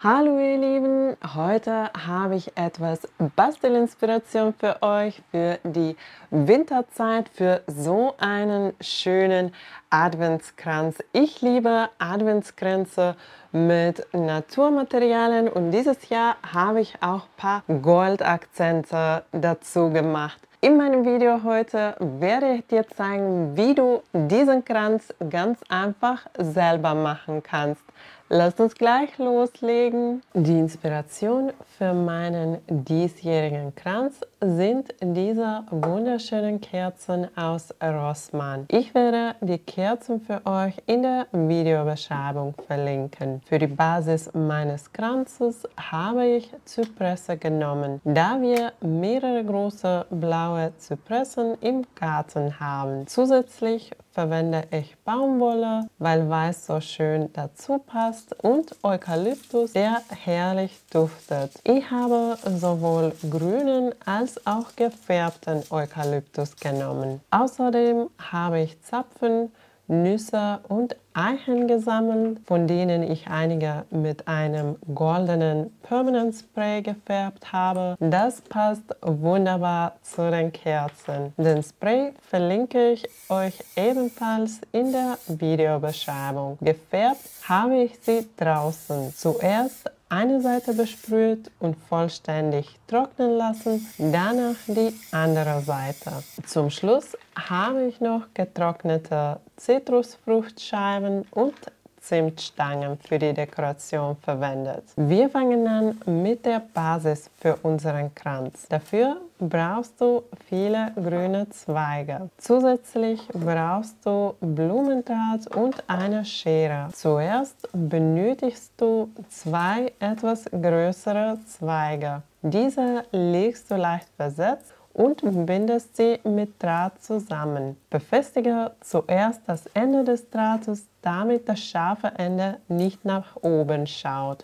Hallo ihr Lieben, heute habe ich etwas Bastelinspiration für euch für die Winterzeit, für so einen schönen Adventskranz. Ich liebe Adventskränze mit Naturmaterialien und dieses Jahr habe ich auch ein paar Goldakzente dazu gemacht. In meinem Video heute werde ich dir zeigen, wie du diesen Kranz ganz einfach selber machen kannst. Lasst uns gleich loslegen. Die Inspiration für meinen diesjährigen Kranz sind diese wunderschönen Kerzen aus Rossmann. Ich werde die Kerzen für euch in der Videobeschreibung verlinken. Für die Basis meines Kranzes habe ich Zypresse genommen, da wir mehrere große blaue Zypressen im Garten haben. Zusätzlich verwende ich Baumwolle, weil Weiß so schön dazu passt, und Eukalyptus, der herrlich duftet. Ich habe sowohl grünen als auch gefärbten Eukalyptus genommen. Außerdem habe ich Zapfen, Nüsse und Eichen gesammelt, von denen ich einige mit einem goldenen Permanent Spray gefärbt habe. Das passt wunderbar zu den Kerzen. Den Spray verlinke ich euch ebenfalls in der Videobeschreibung. Gefärbt habe ich sie draußen. Zuerst eine Seite besprüht und vollständig trocknen lassen, danach die andere Seite. Zum Schluss habe ich noch getrocknete Zitrusfruchtscheiben und Zimtstangen für die Dekoration verwendet. Wir fangen an mit der Basis für unseren Kranz. Dafür brauchst du viele grüne Zweige. Zusätzlich brauchst du Blumendraht und eine Schere. Zuerst benötigst du zwei etwas größere Zweige. Diese legst du leicht versetzt und bindest sie mit Draht zusammen. Befestige zuerst das Ende des Drahtes, damit das scharfe Ende nicht nach oben schaut,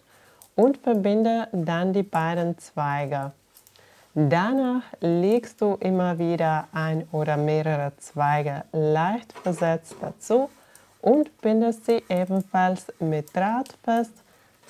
und verbinde dann die beiden Zweige. Danach legst du immer wieder ein oder mehrere Zweige leicht versetzt dazu und bindest sie ebenfalls mit Draht fest,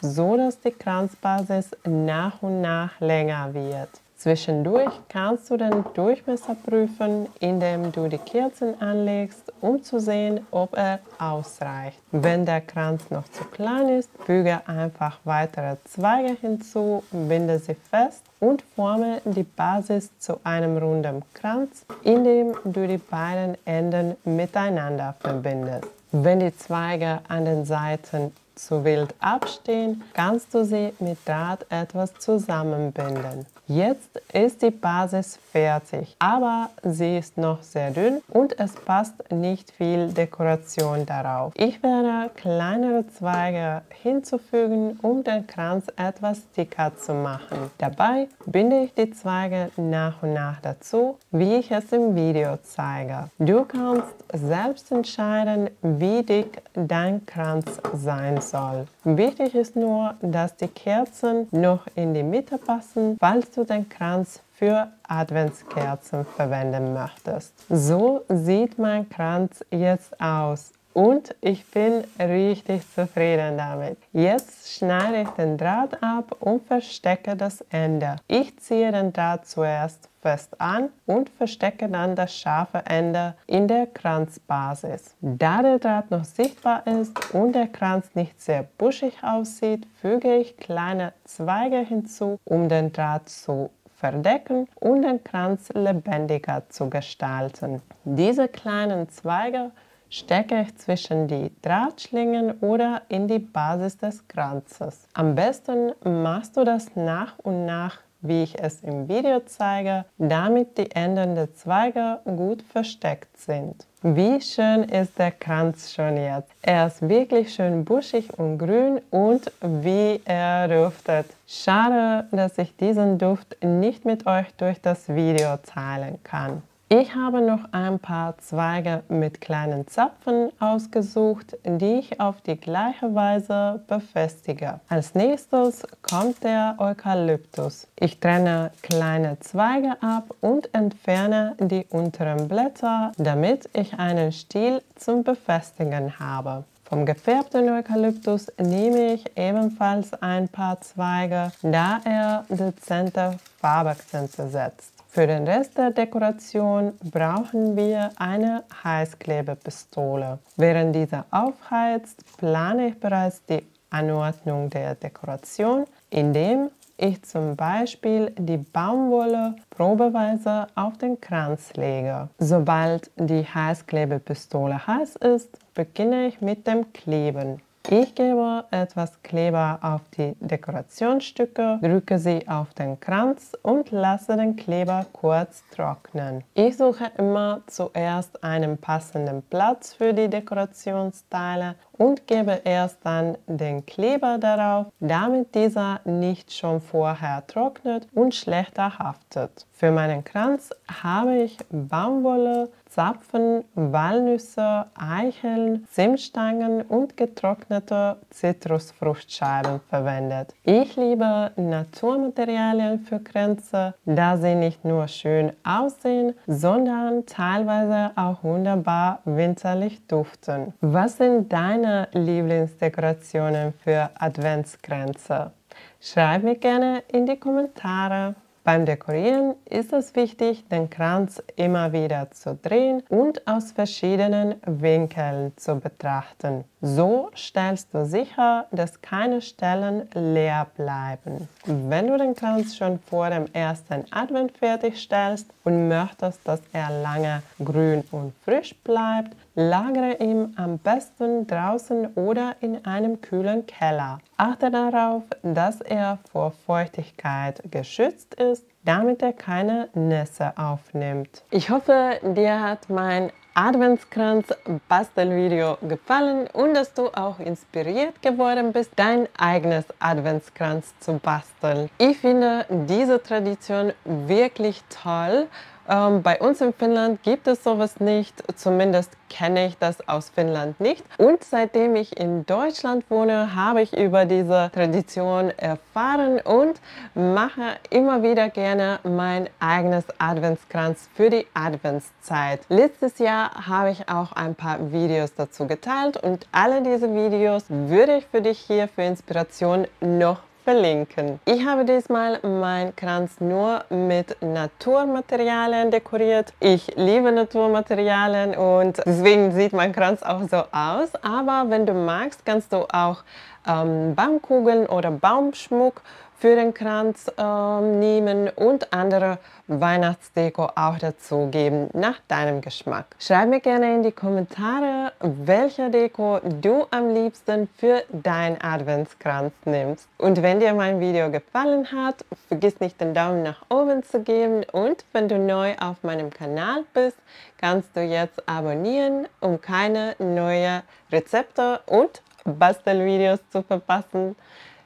so dass die Kranzbasis nach und nach länger wird. Zwischendurch kannst du den Durchmesser prüfen, indem du die Kerzen anlegst, um zu sehen, ob er ausreicht. Wenn der Kranz noch zu klein ist, füge einfach weitere Zweige hinzu, binde sie fest und forme die Basis zu einem runden Kranz, indem du die beiden Enden miteinander verbindest. Wenn die Zweige an den Seiten zu wild abstehen, kannst du sie mit Draht etwas zusammenbinden. Jetzt ist die Basis fertig, aber sie ist noch sehr dünn und es passt nicht viel Dekoration darauf. Ich werde kleinere Zweige hinzufügen, um den Kranz etwas dicker zu machen. Dabei binde ich die Zweige nach und nach dazu, wie ich es im Video zeige. Du kannst selbst entscheiden, wie dick dein Kranz sein soll. Wichtig ist nur, dass die Kerzen noch in die Mitte passen, falls du den Kranz für Adventskerzen verwenden möchtest. So sieht mein Kranz jetzt aus. Und ich bin richtig zufrieden damit. Jetzt schneide ich den Draht ab und verstecke das Ende. Ich ziehe den Draht zuerst fest an und verstecke dann das scharfe Ende in der Kranzbasis. Da der Draht noch sichtbar ist und der Kranz nicht sehr buschig aussieht, füge ich kleine Zweige hinzu, um den Draht zu verdecken und den Kranz lebendiger zu gestalten. Diese kleinen Zweige stecke ich zwischen die Drahtschlingen oder in die Basis des Kranzes. Am besten machst du das nach und nach, wie ich es im Video zeige, damit die Enden der Zweige gut versteckt sind. Wie schön ist der Kranz schon jetzt. Er ist wirklich schön buschig und grün und wie er duftet. Schade, dass ich diesen Duft nicht mit euch durch das Video teilen kann. Ich habe noch ein paar Zweige mit kleinen Zapfen ausgesucht, die ich auf die gleiche Weise befestige. Als nächstes kommt der Eukalyptus. Ich trenne kleine Zweige ab und entferne die unteren Blätter, damit ich einen Stiel zum Befestigen habe. Vom gefärbten Eukalyptus nehme ich ebenfalls ein paar Zweige, da er dezente Farbakzente setzt. Für den Rest der Dekoration brauchen wir eine Heißklebepistole. Während diese aufheizt, plane ich bereits die Anordnung der Dekoration, indem ich zum Beispiel die Baumwolle probeweise auf den Kranz lege. Sobald die Heißklebepistole heiß ist, beginne ich mit dem Kleben. Ich gebe etwas Kleber auf die Dekorationsstücke, drücke sie auf den Kranz und lasse den Kleber kurz trocknen. Ich suche immer zuerst einen passenden Platz für die Dekorationsteile und gebe erst dann den Kleber darauf, damit dieser nicht schon vorher trocknet und schlechter haftet. Für meinen Kranz habe ich Baumwolle, Zapfen, Walnüsse, Eicheln, Zimtstangen und getrocknete Zitrusfruchtscheiben verwendet. Ich liebe Naturmaterialien für Kränze, da sie nicht nur schön aussehen, sondern teilweise auch wunderbar winterlich duften. Was sind deine Lieblingsdekorationen für Adventskränze? Schreib mir gerne in die Kommentare. Beim Dekorieren ist es wichtig, den Kranz immer wieder zu drehen und aus verschiedenen Winkeln zu betrachten. So stellst du sicher, dass keine Stellen leer bleiben. Wenn du den Kranz schon vor dem ersten Advent fertigstellst und möchtest, dass er lange grün und frisch bleibt, lagere ihn am besten draußen oder in einem kühlen Keller. Achte darauf, dass er vor Feuchtigkeit geschützt ist, damit er keine Nässe aufnimmt. Ich hoffe, dir hat mein Adventskranz-Bastelvideo gefallen und dass du auch inspiriert geworden bist, dein eigenes Adventskranz zu basteln. Ich finde diese Tradition wirklich toll. Bei uns in Finnland gibt es sowas nicht, zumindest kenne ich das aus Finnland nicht. Und seitdem ich in Deutschland wohne, habe ich über diese Tradition erfahren und mache immer wieder gerne mein eigenes Adventskranz für die Adventszeit. Letztes Jahr habe ich auch ein paar Videos dazu geteilt und alle diese Videos würde ich für dich hier für Inspiration noch verlinken. Ich habe diesmal meinen Kranz nur mit Naturmaterialien dekoriert. Ich liebe Naturmaterialien und deswegen sieht mein Kranz auch so aus. Aber wenn du magst, kannst du auch Baumkugeln oder Baumschmuck für den Kranz nehmen und andere Weihnachtsdeko auch dazu geben, nach deinem Geschmack. Schreib mir gerne in die Kommentare, welche Deko du am liebsten für dein Adventskranz nimmst. Und wenn dir mein Video gefallen hat, vergiss nicht den Daumen nach oben zu geben und wenn du neu auf meinem Kanal bist, kannst du jetzt abonnieren, um keine neuen Rezepte und Bastelvideos zu verpassen.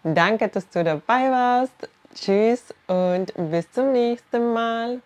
Danke, dass du dabei warst. Tschüss und bis zum nächsten Mal.